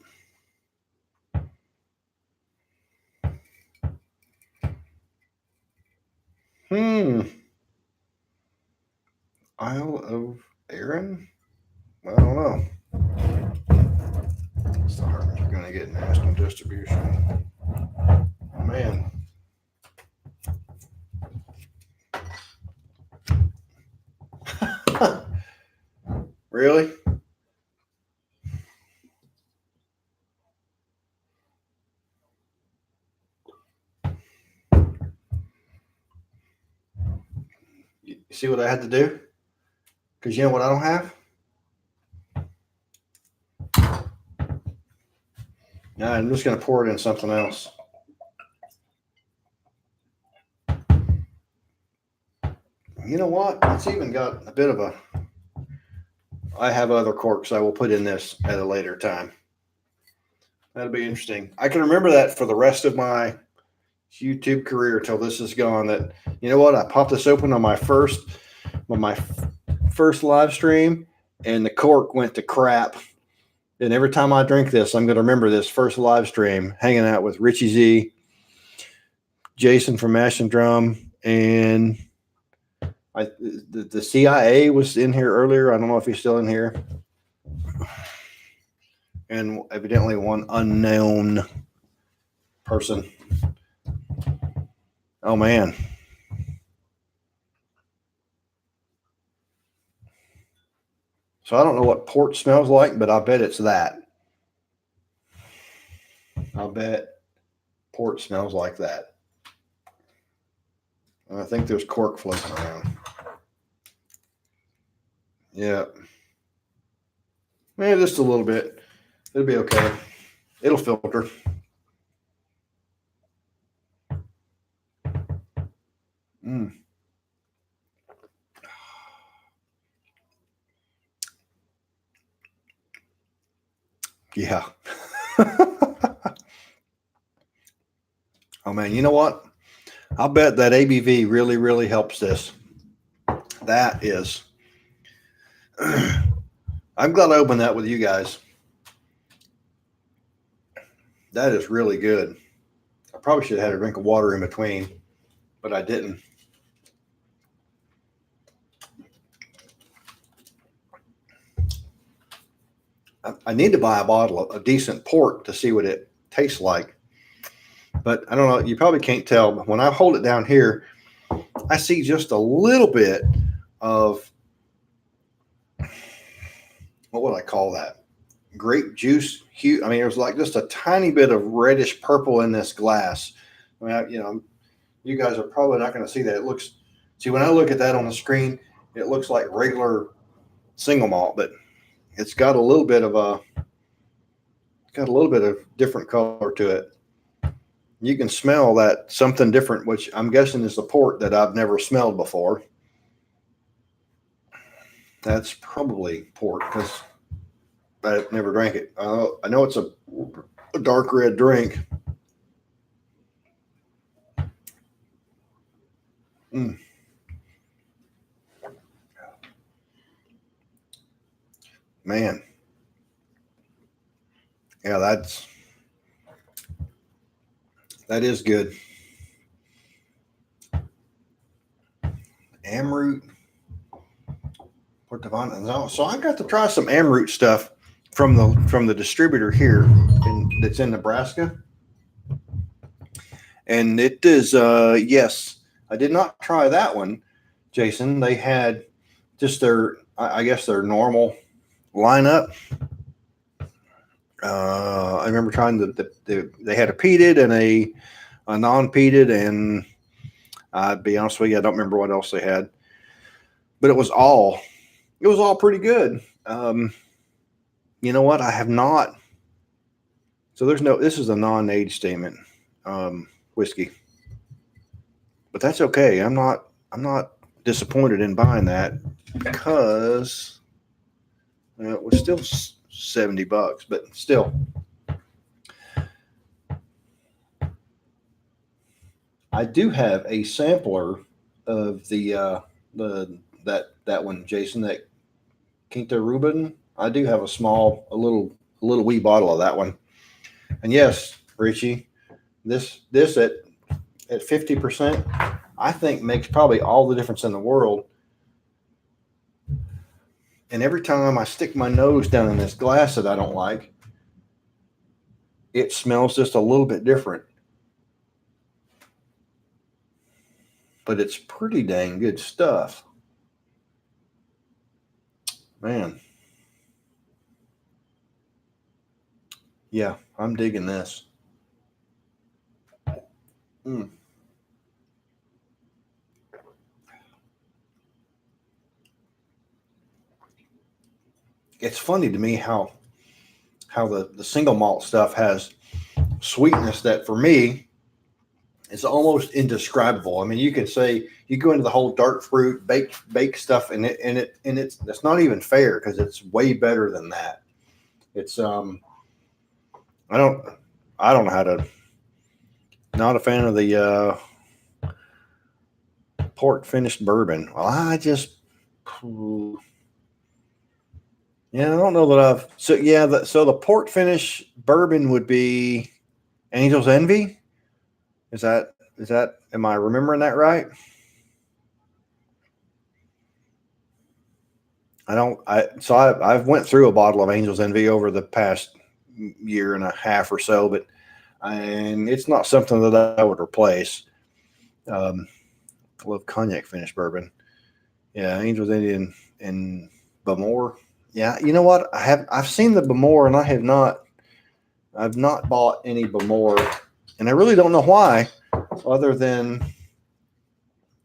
Isle of Arran? I don't know. Sorry, we're going to get national distribution. Man. Really? You see what I had to do? Because you know what I don't have? Now I'm just going to pour it in something else. You know what? It's even got a bit of a... I have other corks I will put in this at a later time. That'll be interesting. I can remember that for the rest of my YouTube career till this is gone. That, you know what? I popped this open on my first live stream and the cork went to crap. And every time I drink this, I'm going to remember this first live stream hanging out with Richie Z, Jason from Mash and Drum, and the CIA was in here earlier. I don't know if he's still in here. And evidently one unknown person. Oh, man. So I don't know what port smells like, but I bet it's that. I'll bet port smells like that. And I think there's cork floating around. Yeah. Maybe just a little bit. It'll be okay. It'll filter. Yeah. Oh, man, you know what? I'll bet that ABV really, really helps this. That is. I'm glad I opened that with you guys. That is really good. I probably should have had a drink of water in between, but I didn't. I need to buy a bottle of decent port to see what it tastes like. But I don't know. You probably can't tell. But when I hold it down here, I see just a little bit of, what would I call that? Grape juice hue. I mean, there's like just a tiny bit of reddish purple in this glass. I mean, you guys are probably not going to see that. See, when I look at that on the screen, it looks like regular single malt, but it's got a little bit of different color to it. You can smell that something different, which I'm guessing is the port that I've never smelled before. That's probably port because I never drank it. I know it's a dark red drink. Mm. Man. Yeah, that is good. Amroot. So I got to try some Amroot stuff from the distributor here that's in Nebraska. And it is yes, I did not try that one, Jason. They had just I guess their normal lineup. I remember trying they had a peated and a non-peated, and I'd be honest with you, I don't remember what else they had, but it was all pretty good. You know what? I have not. So this is a non-age statement whiskey, but that's okay. I'm not disappointed in buying that because it was still $70, but still. I do have a sampler of that one, Jason, that Quinta Ruben. I do have a little wee bottle of that one. And yes, Richie, this at 50%, I think makes probably all the difference in the world. And every time I stick my nose down in this glass that I don't like, it smells just a little bit different. But it's pretty dang good stuff. Man. Yeah, I'm digging this. Mm. It's funny to me how the single malt stuff has sweetness that for me is almost indescribable. I mean, you can say you go into the whole dark fruit baked stuff, and it's not even fair because it's way better than that. It's I don't know how to. Not a fan of the port finished bourbon. Well, I don't know that I've. So yeah, so the port finish bourbon would be Angel's Envy. Is that? Am I remembering that right? I've went through a bottle of Angel's Envy over the past year and a half or so, but and it's not something that I would replace. I love cognac finished bourbon. Yeah, Angel's Envy and Bamore. Yeah, you know what? I've seen the Bamore, and I've not bought any Bamore, and I really don't know why, other than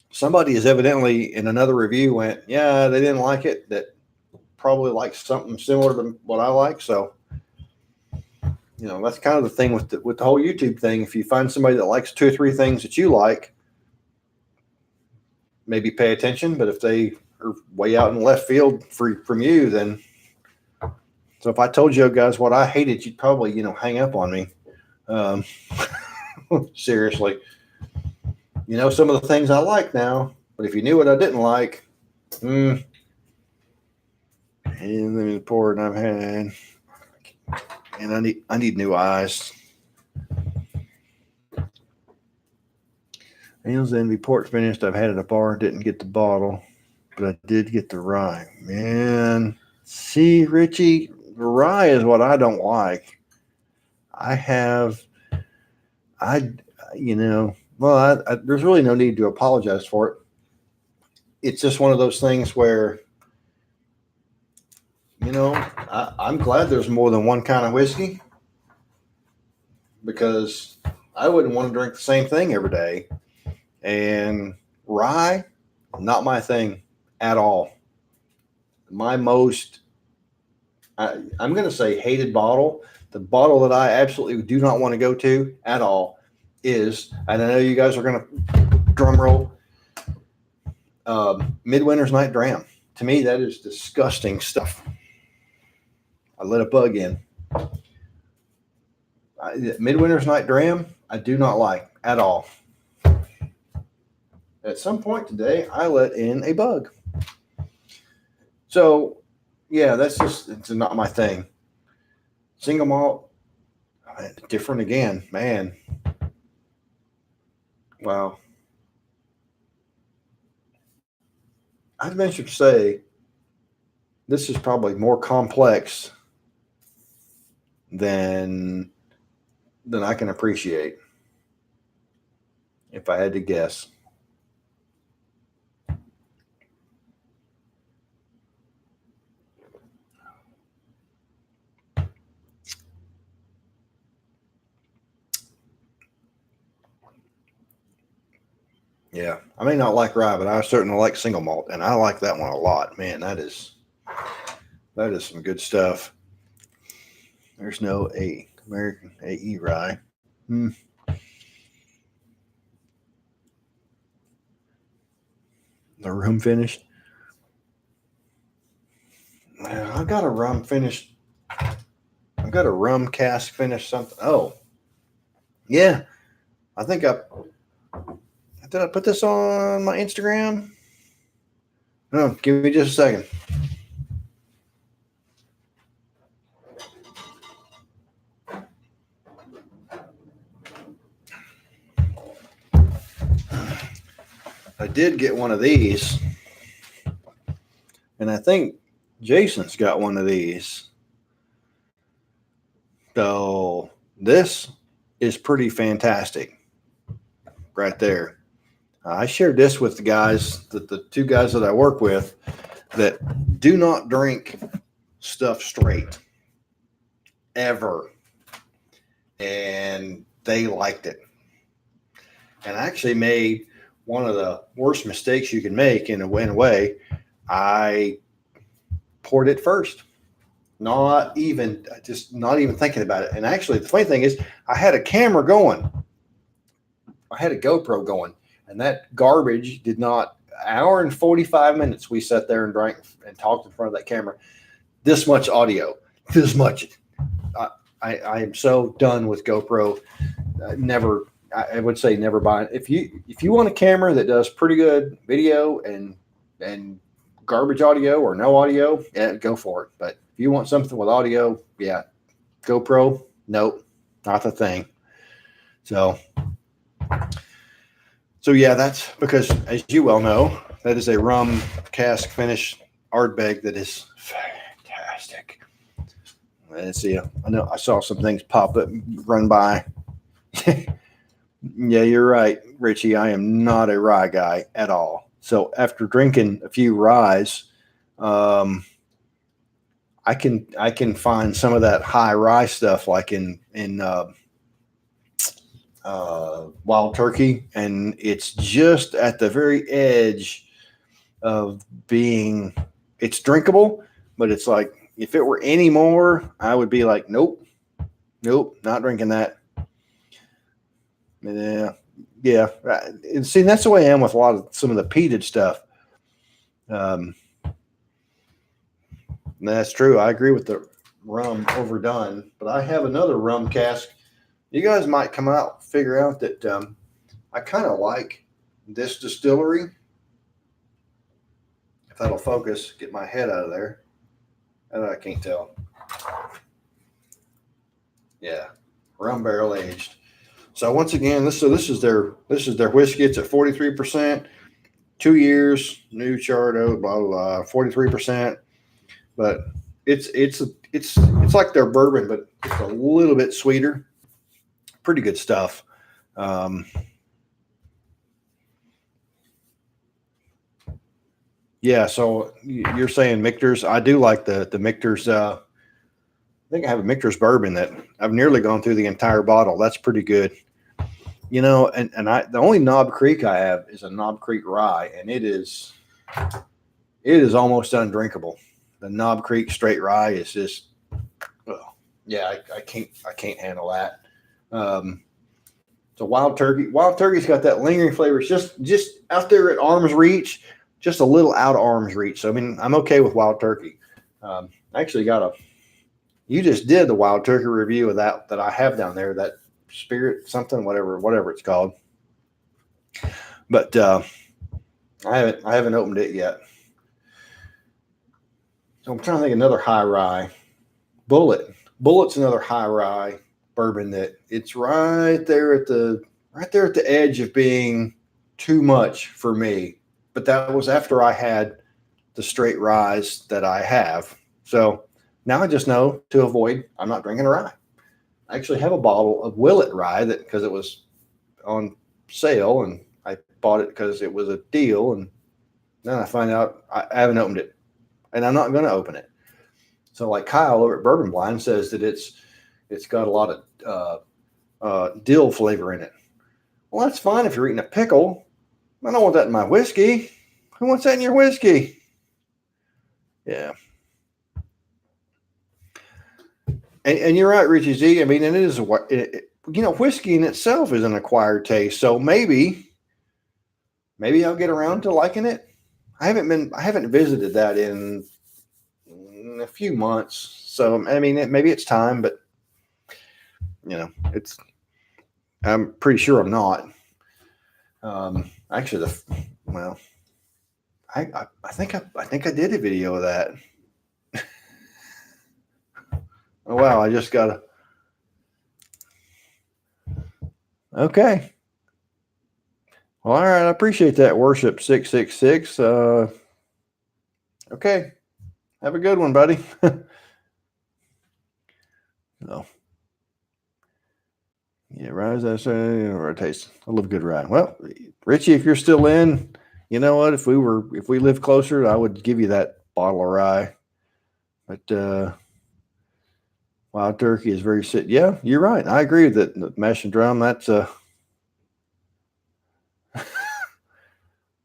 somebody is evidently in another review went, yeah, they didn't like it. That probably likes something similar to what I like. So, that's kind of the thing with the whole YouTube thing. If you find somebody that likes 2 or 3 things that you like, maybe pay attention. But if they are way out in left field from you, then. So if I told you guys what I hated, you'd probably, hang up on me. Seriously. Some of the things I like now, but if you knew what I didn't like, and then the port I've had, and I need new eyes. Angel's Envy port finished. I've had it at a bar, didn't get the bottle, but I did get the rye. Man, see, Richie, rye is what I don't like. There's really no need to apologize for it. It's just one of those things where, I'm glad there's more than one kind of whiskey, because I wouldn't want to drink the same thing every day. And rye, not my thing at all. My most, I'm going to say hated bottle, the bottle that I absolutely do not want to go to at all is, and I know you guys are going to drum roll, Midwinter's Night Dram. To me, that is disgusting stuff. I let a bug in. Midwinter's Night Dram, I do not like at all. At some point today, I let in a bug. So, yeah, it's not my thing. Single malt, different again, man. Wow. I'd venture to say this is probably more complex than I can appreciate, if I had to guess. Yeah, I may not like rye, but I certainly like single malt, and I like that one a lot. Man, that is some good stuff. There's no American AE rye. The rum finished. I've got a rum finished. I've got a rum cask finished something. Oh, yeah. I think did I put this on my Instagram? No, give me just a second. I did get one of these, and I think Jason's got one of these. So this is pretty fantastic right there. I shared this with the guys, the two guys that I work with, that do not drink stuff straight ever, and they liked it. And I actually made one of the worst mistakes you can make in a way. I poured it first, not even thinking about it. And actually, the funny thing is, I had a camera going. I had a GoPro going, and that garbage did not. Hour and 45 minutes we sat there and drank and talked in front of that camera. This much audio, this much. I am so done with GoPro. Never. I would say never buy it. If you want a camera that does pretty good video and garbage audio or no audio, yeah, go for it. But if you want something with audio, yeah, GoPro, nope, not the thing. So yeah, that's because, as you well know, that is a rum cask finish Ardbeg that is fantastic. Let's see. I know I saw some things pop up, run by. Yeah, you're right, Richie. I am not a rye guy at all. So after drinking a few ryes, I can find some of that high rye stuff like in Wild Turkey, and it's just at the very edge of being. It's drinkable, but it's like if it were any more, I would be like, nope, not drinking that. Yeah. And see, that's the way I am with some of the peated stuff. That's true. I agree with the rum overdone, but I have another rum cask. You guys might come out, figure out that I kind of like this distillery. If that'll focus, get my head out of there. I can't tell. Yeah, rum barrel aged. So once again, this is their whiskey. It's at 43%, 2 years, new charred oak, blah blah blah, 43%. But it's it's like their bourbon, but just a little bit sweeter. Pretty good stuff. Yeah, so you're saying Michter's. I do like the Michter's. I think I have a Michter's bourbon that I've nearly gone through the entire bottle. That's pretty good. And the only Knob Creek I have is a Knob Creek rye, and it is almost undrinkable. The Knob Creek straight rye is just, well, yeah, I can't handle that. So Wild Turkey's got that lingering flavor. It's just out there at arm's reach, just a little out of arm's reach. So I mean, I'm okay with Wild Turkey. Actually you just did the Wild Turkey review of that I have down there, that Spirit something, whatever it's called. But I haven't opened it yet. So I'm trying to think another high rye. Bullet's another high rye bourbon that it's right there at the edge of being too much for me. But that was after I had the straight ryes that I have. So now I just know to avoid, I'm not drinking a rye. I actually have a bottle of Willet rye because it was on sale and I bought it because it was a deal. And then I find out I haven't opened it and I'm not going to open it. So like Kyle over at Bourbon Blind says that it's got a lot of dill flavor in it. Well, that's fine if you're eating a pickle. I don't want that in my whiskey. Who wants that in your whiskey? Yeah. And you're right, Richie Z. I mean, and it is, whiskey in itself is an acquired taste. So maybe I'll get around to liking it. I haven't visited that in a few months. So, I mean, maybe it's time, but I'm pretty sure I'm not. Actually, I think I did a video of that. Oh, wow. I just got okay. Well, all right. I appreciate that, Worship 666. Okay. Have a good one, buddy. No. Yeah, rye, that's a taste. I love good rye. Well, Richie, if you're still in, you know what? If we lived closer, I would give you that bottle of rye. But Wild Turkey is very sit. Yeah, you're right. I agree with that. The mash and drum. That's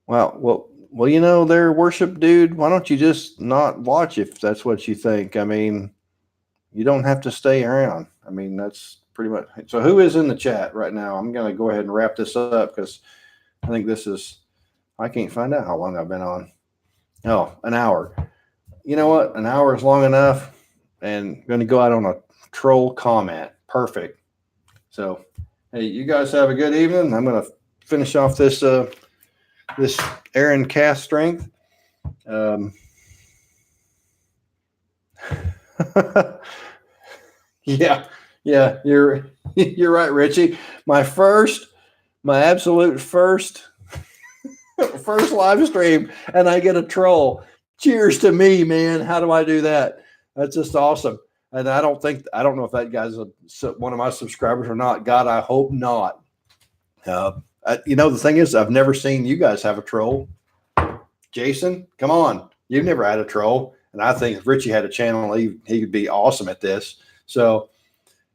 wow. Well, their worship dude. Why don't you just not watch if that's what you think? I mean, you don't have to stay around. I mean, that's pretty much. So who is in the chat right now? I'm going to go ahead and wrap this up because I think I can't find out how long I've been on. Oh, an hour. You know what? An hour is long enough. And going to go out on a troll comment. Perfect. So, hey, you guys have a good evening. I'm going to finish off this Aaron cast strength. Yeah, you're right, Richie. My absolute first live stream, and I get a troll. Cheers to me, man. How do I do that? That's just awesome. And I don't know if that guy's one of my subscribers or not. God, I hope not. The thing is, I've never seen you guys have a troll. Jason, come on. You've never had a troll. And I think if Richie had a channel, he could be awesome at this. So,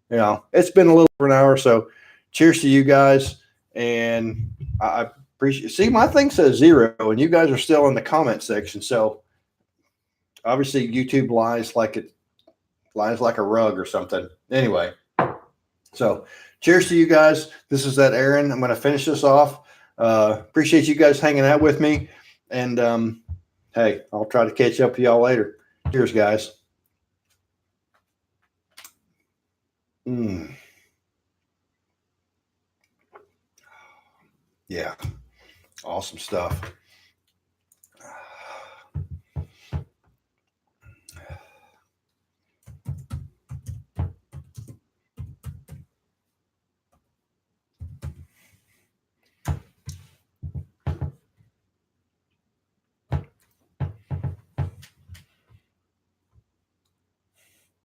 it's been a little over an hour. So cheers to you guys. And I appreciate it. See, my thing says 0 and you guys are still in the comment section. So obviously YouTube lies like a rug or something. Anyway, so cheers to you guys. This is that Aaron. I'm going to finish this off. Appreciate you guys hanging out with me. And hey, I'll try to catch up with y'all later. Cheers, guys. Yeah. Awesome stuff.